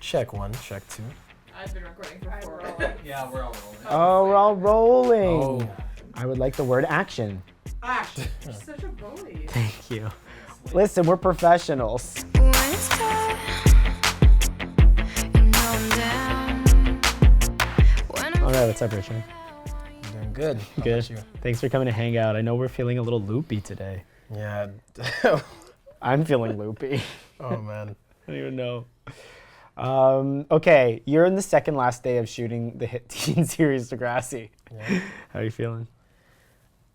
Check 1, check 2. I've been recording for 4 Yeah, we're all rolling. Oh, we're all rolling. Oh. I would like the word action. Action. You're such a bully. Thank you. Listen, we're professionals. When it's tight, you know I'm down. When I'm All right, what's up, Richard? I'm doing good. How Good. about you? Thanks for coming to hang out. I know we're feeling a little loopy today. Yeah. I'm feeling loopy. Oh, man. I don't even know. Okay, you're in the second last day of shooting the hit teen series Degrassi. Yeah. How are you feeling?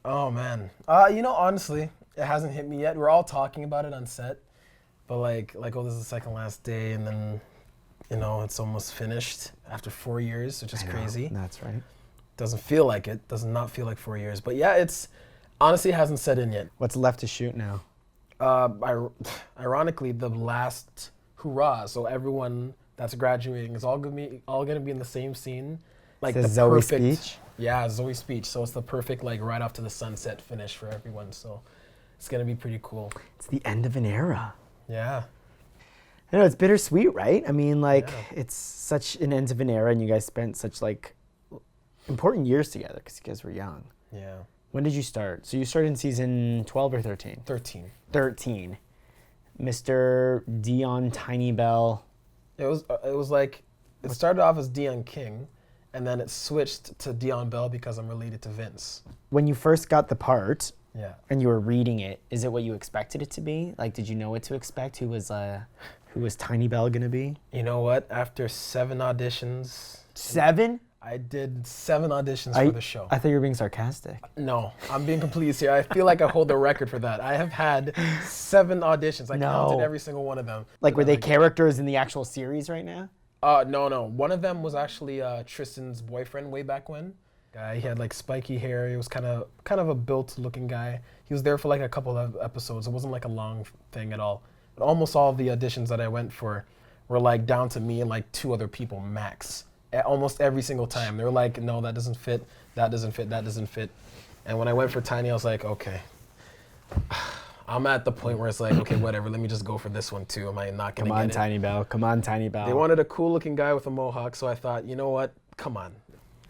Oh, man. Honestly, it hasn't hit me yet. We're all talking about it on set. But oh, this is the second last day, and then, it's almost finished after 4 years, which is crazy. That's right. Doesn't feel like it. Does not feel like 4 years. But yeah, honestly hasn't set in yet. What's left to shoot now? Ironically, the last hurrah. So everyone that's graduating is all gonna be in the same scene. Like The the Zoe perfect speech? Yeah, Zoe speech. So it's the perfect right off to the sunset finish for everyone. So it's gonna be pretty cool. It's the end of an era. Yeah. I know, it's bittersweet, right? I mean, Yeah. it's such an end of an era, and you guys spent such important years together because you guys were young. Yeah. When did you start? So you started in season 12 or 13? 13. 13. Mr. Dion Tiny Bell. It started off as Dion King, and then it switched to Dion Bell because I'm related to Vince. When you first got the part Yeah. and you were reading it, is it what you expected it to be? Did you know what to expect? Who was Tiny Bell gonna be? You know what? After 7 auditions, 7? I did 7 auditions for the show. I thought you were being sarcastic. No, I'm being completely serious. I feel like I hold the record for that. I have had 7 auditions. I counted every single one of them. Were they characters in the actual series right now? No. One of them was actually Tristan's boyfriend way back when. He had spiky hair. He was kind of a built-looking guy. He was there for a couple of episodes. It wasn't a long thing at all. But almost all of the auditions that I went for were down to me and 2 other people max. Almost every single time. They were like, no, that doesn't fit, that doesn't fit, that doesn't fit. And when I went for Tiny, I was like, okay. I'm at the point where it's okay, whatever, let me just go for this one too. Am I not going to get it? Come on, Tiny Bell. Come on, Tiny Bell. They wanted a cool-looking guy with a mohawk, so I thought, you know what? Come on.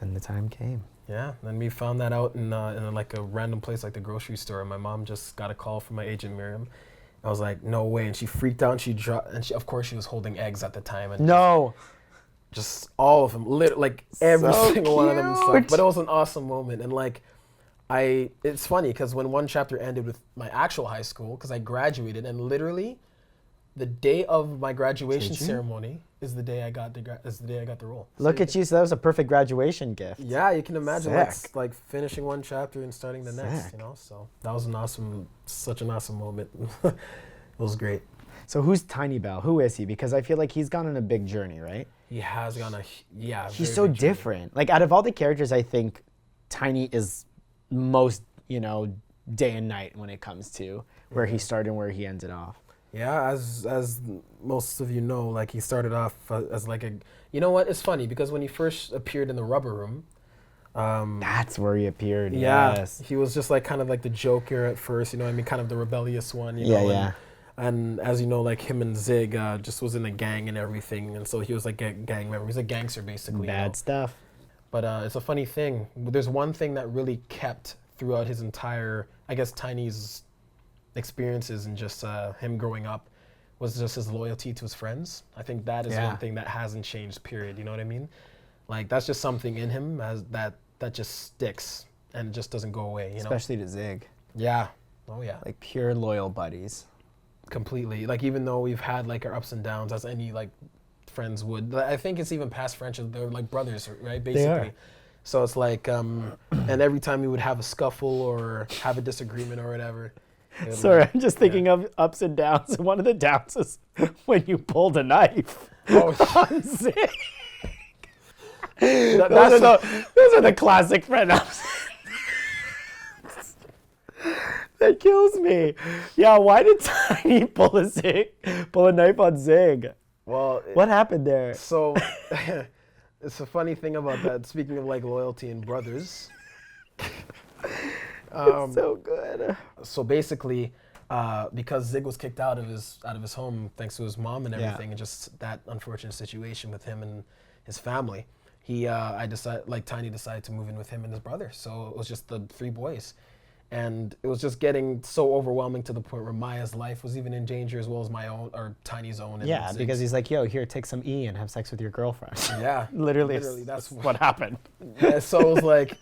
And the time came. Yeah, then we found that out in a random place like the grocery store. My mom just got a call from my agent, Miriam. I was like, no way. And she freaked out, and she of course, she was holding eggs at the time. And No. just all of them, every So single one of them. cute. But it was an awesome moment. And it's funny because when one chapter ended with my actual high school, because I graduated, and literally the day of my graduation ceremony is the day I got the role. Look at you. So that was a perfect graduation gift. Yeah, you can imagine Sick. like finishing one chapter and starting the next, Sick. So that was such an awesome moment. It was great. So who's Tiny Bell? Who is he? Because I feel like he's gone on a big journey, right? He has gone He's so different. Out of all the characters, I think Tiny is most, day and night when it comes to where he started and where he ended off. Yeah, as most of you know, he started off as you know what? It's funny because when he first appeared in the Rubber Room, That's where he appeared. yeah, Yes. he was just kind of the Joker at first, kind of the rebellious one, Yeah. And as you know, him and Zig just was in a gang and everything, and so he was a gang member. He's a gangster basically. Bad stuff. But it's a funny thing. There's one thing that really kept throughout his entire, I guess, Tiny's experiences and just him growing up was just his loyalty to his friends. I think that is one thing that hasn't changed, period. You know what I mean? That's just something in him that just sticks and just doesn't go away, Especially to Zig. Yeah. Oh, yeah. Pure loyal buddies. Completely. Even though we've had our ups and downs as any friends would, I think it's even past friendship. They're brothers, right? Basically. They are. So it's and every time we would have a scuffle or have a disagreement or whatever. Sorry, I'm just thinking of ups and downs. One of the downs is when you pulled a knife on Zig. Those are the classic friend ups. That kills me. Yeah, why did Tiny pull a knife on Zig? Well, What happened there? So it's a funny thing about that. Speaking of loyalty and brothers, It's so good. so basically, because Zig was kicked out of his home thanks to his mom and Yeah. everything, and just that unfortunate situation with him and his family. Tiny decided to move in with him and his brother. So it was just the 3 boys. And it was just getting so overwhelming to the point where Maya's life was even in danger as well as my own, or Tiny's own. And Yeah, Zig's. because he's like, yo, here, take some E and have sex with your girlfriend. Yeah. Literally, that's what happened. Yeah, so it was like,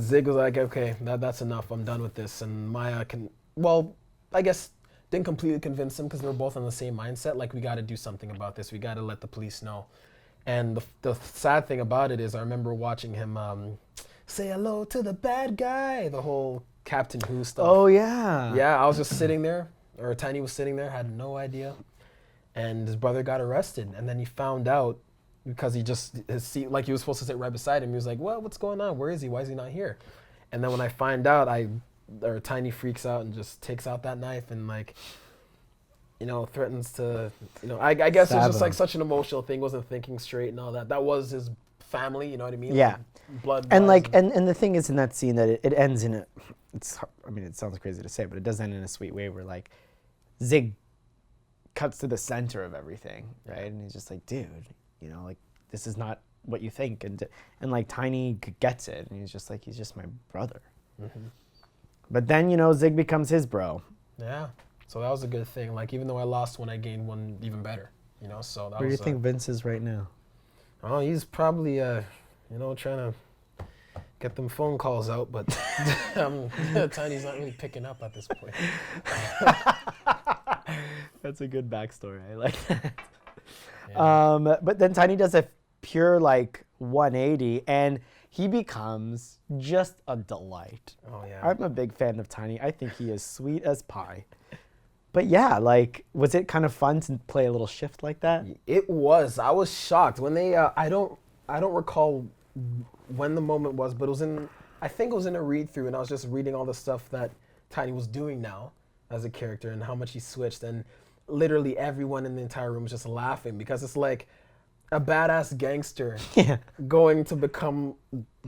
Zig was like, okay, that's enough. I'm done with this. And Maya I guess didn't completely convince him because they were both on the same mindset. Like, we got to do something about this. We got to let the police know. And the sad thing about it is I remember watching him say hello to the bad guy, the whole Captain Who stuff. Oh, yeah. Yeah, I was just sitting there, or Tiny was sitting there, had no idea. And his brother got arrested. And then he found out because he was supposed to sit right beside him. He was like, well, what's going on? Where is he? Why is he not here? And then when I find out, Tiny freaks out and just takes out that knife and threatens to, I guess it was just like such an emotional thing. Wasn't thinking straight and all that. That was his family, you know what I mean? Yeah. Blood. And and the thing is in that scene that it ends in it sounds crazy to say, but it does end in a sweet way where like Zig cuts to the center of everything, right? And he's just like, dude, like this is not what you think. And like Tiny gets it. And he's just my brother. Mm-hmm. But then, Zig becomes his bro. Yeah. So that was a good thing. Like, even though I lost one, I gained one even better, so that Where do you think Vince is right now? Oh, he's probably, trying to get them phone calls out, but Tiny's not really picking up at this point. That's a good backstory. I like that. Yeah. But then Tiny does a pure 180 and he becomes just a delight. Oh, yeah. I'm a big fan of Tiny. I think he is sweet as pie. But yeah, was it kind of fun to play a little shift like that? It was. I was shocked when they. I don't recall when the moment was, but I think it was in a read through, and I was just reading all the stuff that Tiny was doing now as a character and how much he switched, and literally everyone in the entire room was just laughing because it's like a badass gangster going to become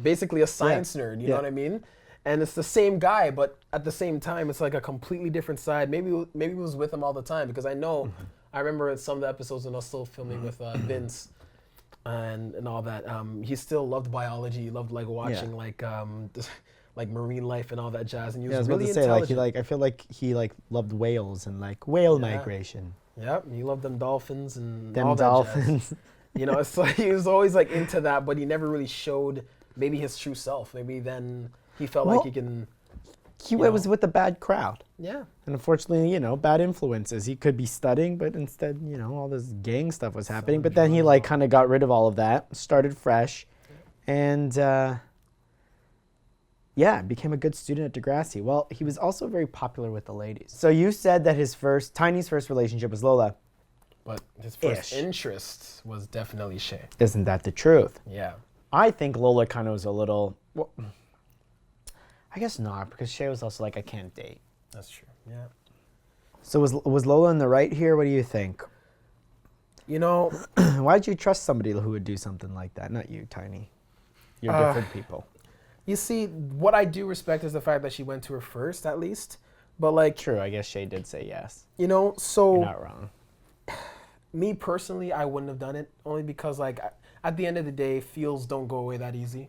basically a science nerd. You know what I mean? And it's the same guy, but at the same time, it's like a completely different side. Maybe he was with him all the time because I know, I remember in some of the episodes when I was still filming with Vince and all that. He still loved biology. He loved watching like marine life and all that jazz. And he was really intelligent. I feel like he loved whales and whale migration. Yep, he loved them dolphins and Them all that dolphins. jazz. It's like he was always into that, but he never really showed maybe his true self. Maybe then. He felt like he can. He was with a bad crowd. Yeah. And unfortunately, bad influences. He could be studying, but instead, all this gang stuff was happening. But then he kind of got rid of all of that, started fresh, and became a good student at Degrassi. Well, he was also very popular with the ladies. So you said that Tiny's first relationship was Lola. But his first interest was definitely Shay. Isn't that the truth? Yeah. I think Lola kind of was a little. Well, I guess not, because Shay was also I can't date. That's true. Yeah. So was Lola in the right here? What do you think? Why'd you trust somebody who would do something like that? Not you, Tiny. You're different people. You see, what I do respect is the fact that she went to her first, at least. But True, I guess Shay did say yes. So. You're not wrong. Me personally, I wouldn't have done it, only because at the end of the day, feels don't go away that easy.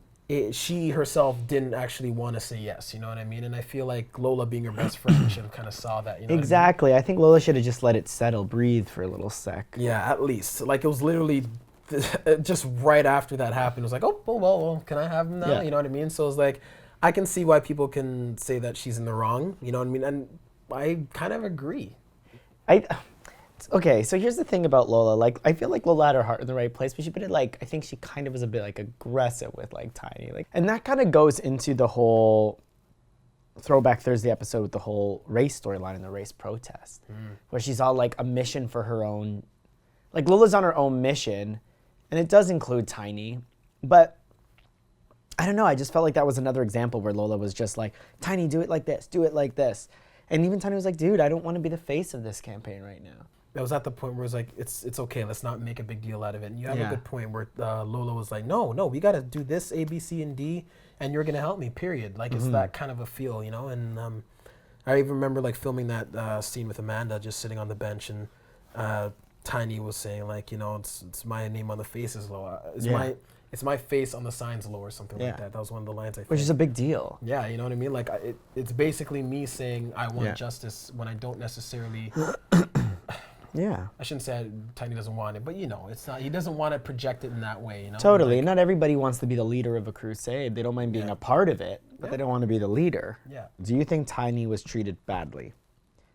She herself didn't actually want to say yes, you know what I mean? And I feel like Lola, being her best friend, should have kind of saw that. You know exactly. I think Lola should have just let it settle, breathe for a little sec. Yeah, at least. It was literally just right after that happened. It was like, oh, well, can I have him now? Yeah. You know what I mean? So it's I can see why people can say that she's in the wrong, you know what I mean? And I kind of agree. Okay, so here's the thing about Lola. I feel like Lola had her heart in the right place, but I think she kind of was a bit aggressive with Tiny. And that kind of goes into the whole Throwback Thursday episode with the whole race storyline and the race protest, where she's all a mission for her own. Lola's on her own mission, and it does include Tiny, but I don't know. I just felt like that was another example where Lola was just Tiny, do it like this, do it like this. And even Tiny was like, dude, I don't want to be the face of this campaign right now. That was at the point where it was it's okay, let's not make a big deal out of it. And you have a good point where Lola was like, no, we got to do this A, B, C, and D, and you're going to help me, period. It's that kind of a feel, And I even remember like filming that scene with Amanda just sitting on the bench, and Tiny was saying like, you know, it's my name on the face is low. It's my face on the signs low or something like that. That was one of the lines I think. Which is a big deal. Yeah, you know what I mean? Like it's basically me saying I want justice when I don't necessarily. Yeah. I shouldn't say Tiny doesn't want it, but you know, it's not. He doesn't want to project it in that way. You know. Totally. Like, Not everybody wants to be the leader of a crusade. They don't mind being a part of it, but they don't want to be the leader. Yeah. Do you think Tiny was treated badly,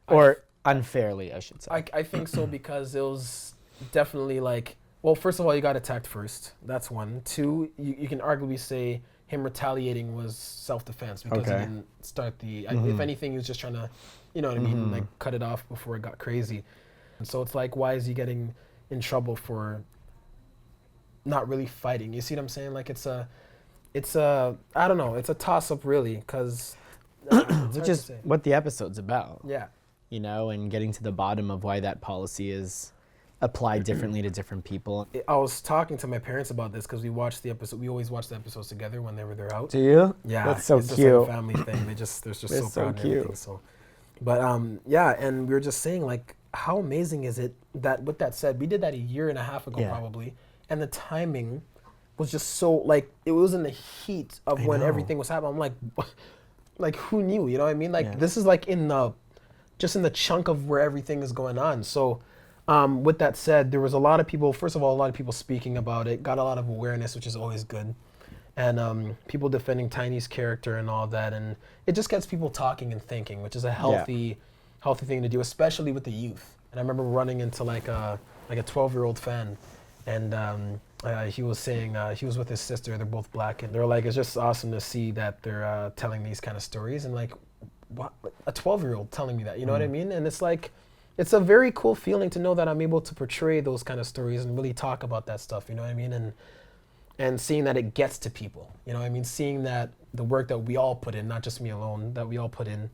or unfairly? I should say. I think so because it was definitely like. Well, first of all, you got attacked first. That's one. Two, you can arguably say him retaliating was self-defense because he didn't start the. If anything, he was just trying to, you know what I mean, like cut it off before it got crazy. And so it's like, why is he getting in trouble for not really fighting? You see what I'm saying? Like it's a, I don't know, it's a toss-up really, because. Which is what the episode's about. Yeah. You know, and getting to the bottom of why that policy is applied differently to different people. I was talking to my parents about this because we watched the episode. We always watch the episodes together whenever they're out. Do you? Yeah, that's so it's cute. Just like a family thing. They're just so It's so proud and cute. everything. So, but yeah, and we were just saying like, how amazing is it that with that said, we did that a year and a half ago probably, and the timing was just so like it was in the heat of when everything was happening. I'm like, like who knew? You know what I mean? Like this is like in the chunk of where everything is going on. So. With that said, there was a lot of people, first of all, a lot of people speaking about it, got a lot of awareness, which is always good. And people defending Tiny's character and all that. And it just gets people talking and thinking, which is a healthy thing to do, especially with the youth. And I remember running into like a 12-year-old fan. And he was saying, he was with his sister, they're both black. And they're like, it's just awesome to see that they're telling these kind of stories. And like, what? A 12-year-old telling me that, you know what I mean? And it's like, it's a very cool feeling to know that I'm able to portray those kind of stories and really talk about that stuff, you know what I mean? And seeing that it gets to people, you know what I mean? Seeing that the work that we all put in, not just me alone, that we all put in,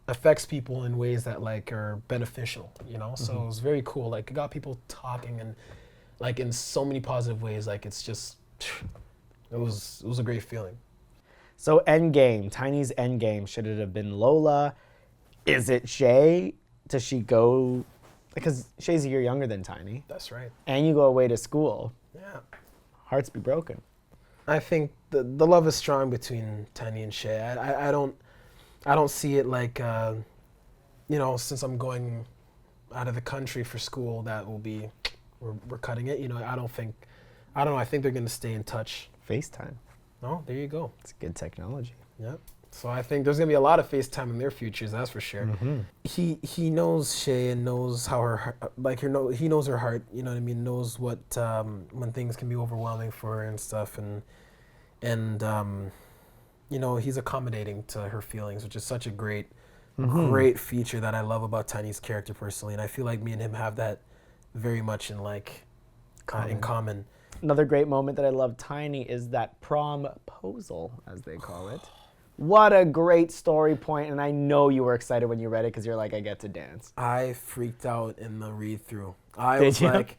affects people in ways that like are beneficial, you know? So it was very cool. Like it got people talking and like in so many positive ways, like it's just, it was a great feeling. So endgame, Tiny's endgame, should it have been Lola? Is it Shay? Does she go, because Shay's a year younger than Tiny. That's right. And you go away to school. Yeah. Hearts be broken. I think the love is strong between Tiny and Shay. I don't see it like, you know, since I'm going out of the country for school, that will be, we're cutting it. You know, I don't know. I think they're going to stay in touch. FaceTime. Oh, there you go. It's good technology. Yep. So I think there's gonna be a lot of FaceTime in their futures, that's for sure. He knows Shay and knows how her he knows her heart. You know what I mean? Knows what when things can be overwhelming for her and stuff, and you know, he's accommodating to her feelings, which is such a great feature that I love about Tiny's character personally. And I feel like me and him have that very much in common. Another great moment that I love Tiny is that promposal, as they call it. What a great story point, and I know you were excited when you read it because you're like, I get to dance. I freaked out in the read-through. Did you? Like,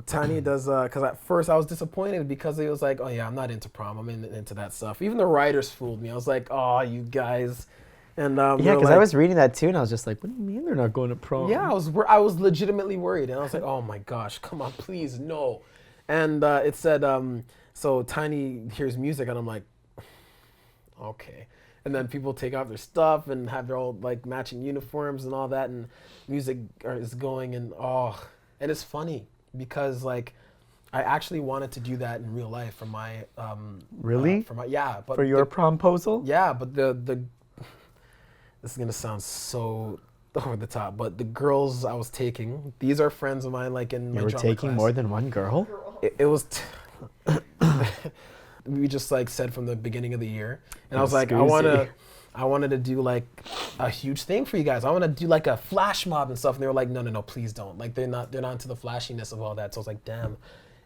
Tiny does, because at first I was disappointed because he was like, oh yeah, I'm not into prom, I'm into that stuff. Even the writers fooled me. I was like, oh, you guys. And yeah, because like, I was reading that too, and I was just like, what do you mean they're not going to prom? yeah, I was legitimately worried, and I was like, oh my gosh, come on, please, no. And it said, so Tiny hears music, and I'm like, okay. And then people take off their stuff and have their all like matching uniforms and all that, and music is going, and and it's funny because like I actually wanted to do that in real life for my Really? But for your promposal? Yeah, but the this is gonna sound so over the top, but the girls I was taking, these are friends of mine, like in my drama class. You were taking more than one girl? It was. We just like said from the beginning of the year, and I was like, I wanted to do like a huge thing for you guys. I want to do like a flash mob and stuff, and they were like, no, please don't. Like they're not into the flashiness of all that. So I was like, damn,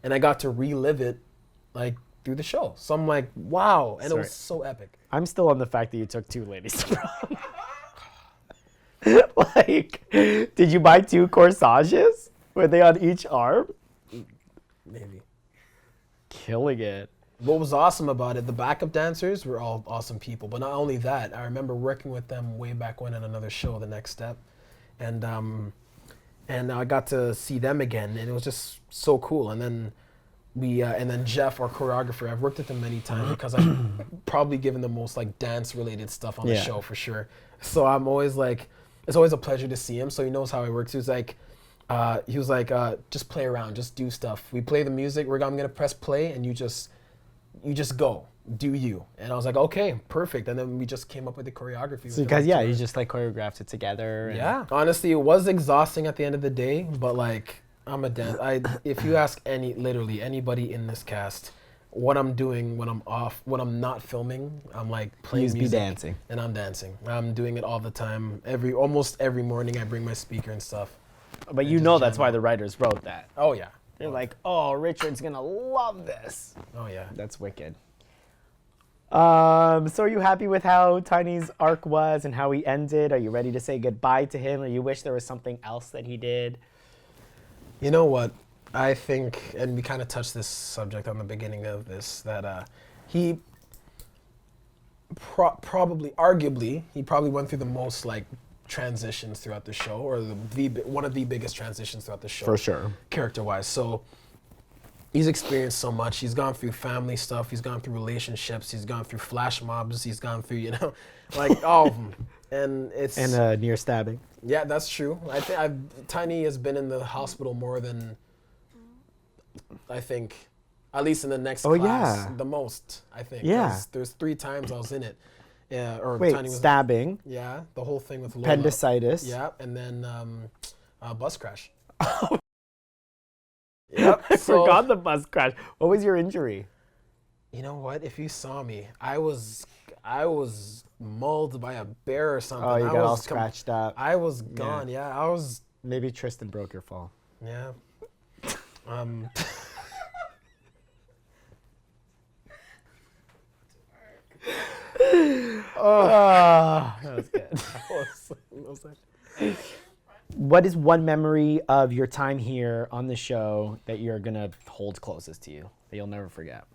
and I got to relive it, like through the show. So I'm like, wow, and it was so epic. I'm still on the fact that you took two ladies to prom. Like, did you buy two corsages? Were they on each arm? Maybe. Killing it. what was awesome about it, the backup dancers were all awesome people. But not only that, I remember working with them way back when on another show, The Next Step, and I got to see them again, and it was just so cool. And then and then Jeff, our choreographer, I've worked with him many times because I've probably given the most like dance related stuff on the show for sure. So I'm always like, it's always a pleasure to see him. So he knows how he works. He was like, just play around, just do stuff. We play the music. I'm gonna press play, and you just go, do you. And I was like, okay, perfect. And then we just came up with the choreography. So because you just like choreographed it together. And yeah. Honestly, it was exhausting at the end of the day, but like I'm a dancer. If you ask literally anybody in this cast, what I'm doing when I'm not filming, I'm like playing music. Dancing. And I'm dancing. I'm doing it all the time. Almost every morning I bring my speaker and stuff. But you know that's why the writers wrote that. Oh yeah. They're like, oh, Richard's gonna love this. Oh yeah. That's wicked. So are you happy with how Tiny's arc was and how he ended? Are you ready to say goodbye to him, or you wish there was something else that he did? You know what? I think, and we kind of touched this subject on the beginning of this, that he arguably went through the most like transitions throughout the show, or one of the biggest transitions throughout the show. For sure. Character-wise. So he's experienced so much. He's gone through family stuff. He's gone through relationships. He's gone through flash mobs. He's gone through, like all of them. And it's... And near stabbing. Yeah, that's true. I think Tiny has been in the hospital more than, I think, at least in the next class, the most, I think. Yeah. There's 3 times I was in it. Yeah, or Wait, Tiny was stabbing. Yeah, the whole thing with Lola. Appendicitis. Yeah, and then bus crash. Yep. I forgot the bus crash. What was your injury? You know what? If you saw me, I was mauled by a bear or something. Oh, you I got was all scratched up. I was gone. Yeah, I was. Maybe Tristan broke your fall. Yeah. That was good. What is one memory of your time here on the show that you're going to hold closest to you, that you'll never forget?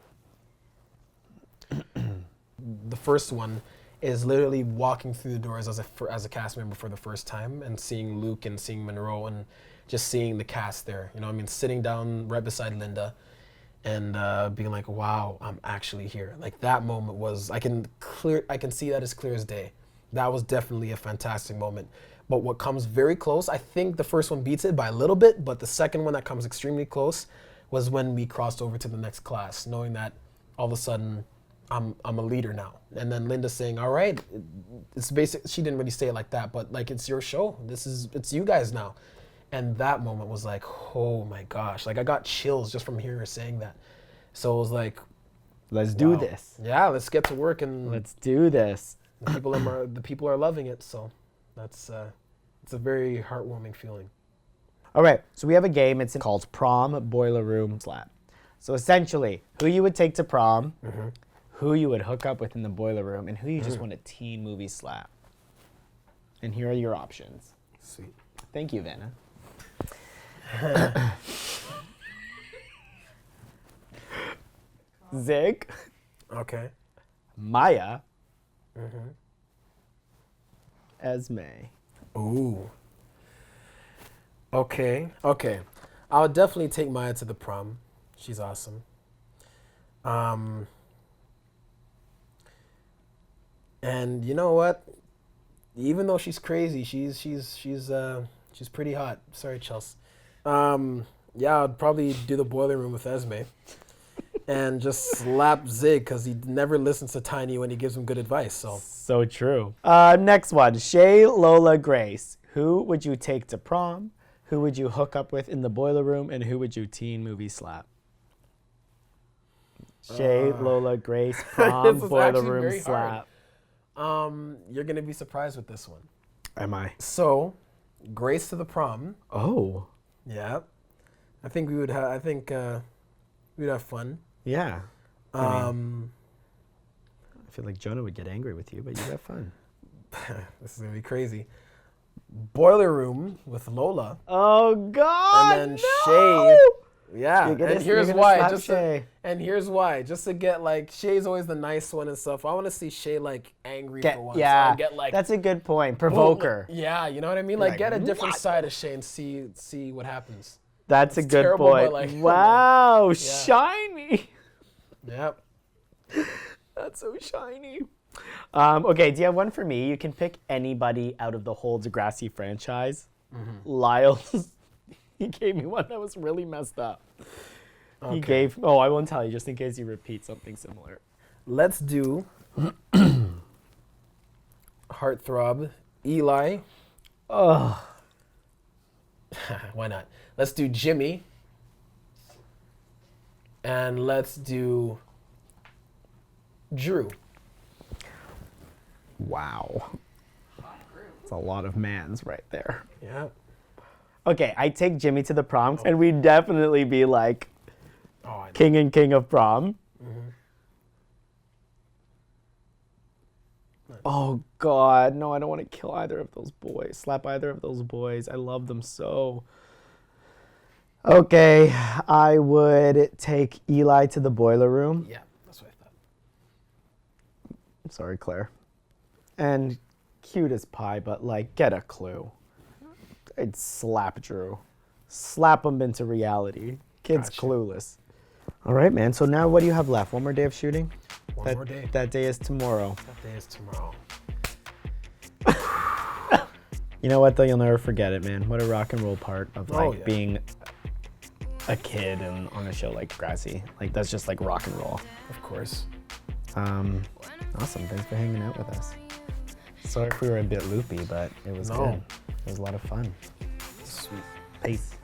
The first one is literally walking through the doors as a cast member for the first time and seeing Luke and seeing Monroe and just seeing the cast there. You know what I mean? Sitting down right beside Linda and being like, wow, I'm actually here. Like that moment was, I can see that as clear as day. That was definitely a fantastic moment. But what comes very close, I think the first one beats it by a little bit, but the second one that comes extremely close was when we crossed over to the next class, knowing that all of a sudden I'm a leader now. And then Linda saying, all right, it's basic. She didn't really say it like that, but like, it's your show. It's you guys now. And that moment was like, oh my gosh. Like I got chills just from hearing her saying that. So it was like, let's do this. Yeah, let's get to work and let's do this. The people are loving it. So that's, it's a very heartwarming feeling. All right, so we have a game. It's called Prom Boiler Room Slap. So essentially, who you would take to prom, who you would hook up with in the boiler room, and who you just want a teen movie slap. And here are your options. Sweet. Thank you, Vanna. Zig. Okay. Maya. Esme. Ooh. Okay. I would definitely take Maya to the prom. She's awesome. And you know what? Even though she's crazy, she's pretty hot. Sorry, Chelsea. Yeah, I'd probably do the boiler room with Esme. And just slap Zig because he never listens to Tiny when he gives him good advice. So true. Next one, Shay, Lola, Grace. Who would you take to prom? Who would you hook up with in the boiler room? And who would you teen movie slap? Shay, Lola, Grace, prom, boiler room slap. You're gonna be surprised with this one. Am I? So, Grace to the prom. Oh. Yeah. I think we would have. We'd have fun. Yeah. I feel like Jonah would get angry with you, but you'd have fun. This is gonna be crazy. Boiler room with Lola. Oh God! And then Shay Yeah, You're gonna- and you're here's gonna why. slap Shay. And here's why. Just to get like Shay's always the nice one and stuff. I want to see Shay like angry for once. Yeah, Or get like that's a good point. oh, Provoker. Yeah, you know what I mean. Like Like, get a different what? side of Shay and see what happens. That's a It's good terrible, but, point. like, Wow, shiny. Yep. That's so shiny. Okay, do you have one for me? You can pick anybody out of the whole Degrassi franchise. Lyles, he gave me one that was really messed up. He gave, I won't tell you just in case you repeat something similar. Let's do Heartthrob Eli. Oh, Why not? Let's do Jimmy. And let's do Drew. wow. It's a lot of mans right there. Yeah. Okay, I take Jimmy to the proms, and we'd definitely be like Oh, I know. king and king of prom. Oh God, no! I don't want to kill either of those boys. Slap either of those boys. I love them so. Okay, I would take Eli to the boiler room. Yeah, that's what I thought. Sorry, Claire. And cute as pie, but like, get a clue. I'd slap Drew. Slap him into reality. Kid's Gotcha. clueless. All right, man. So now what do you have left? One more day of shooting? One more day. That day is tomorrow. That day is tomorrow. You know what, though? You'll never forget it, man. What a rock and roll part of like Oh, yeah. being a kid and on a show like Degrassi. Like, that's just like rock and roll. Of course. Awesome. Thanks for hanging out with us. Sorry if we were a bit loopy, but it was No. good. It was a lot of fun. Sweet. Peace.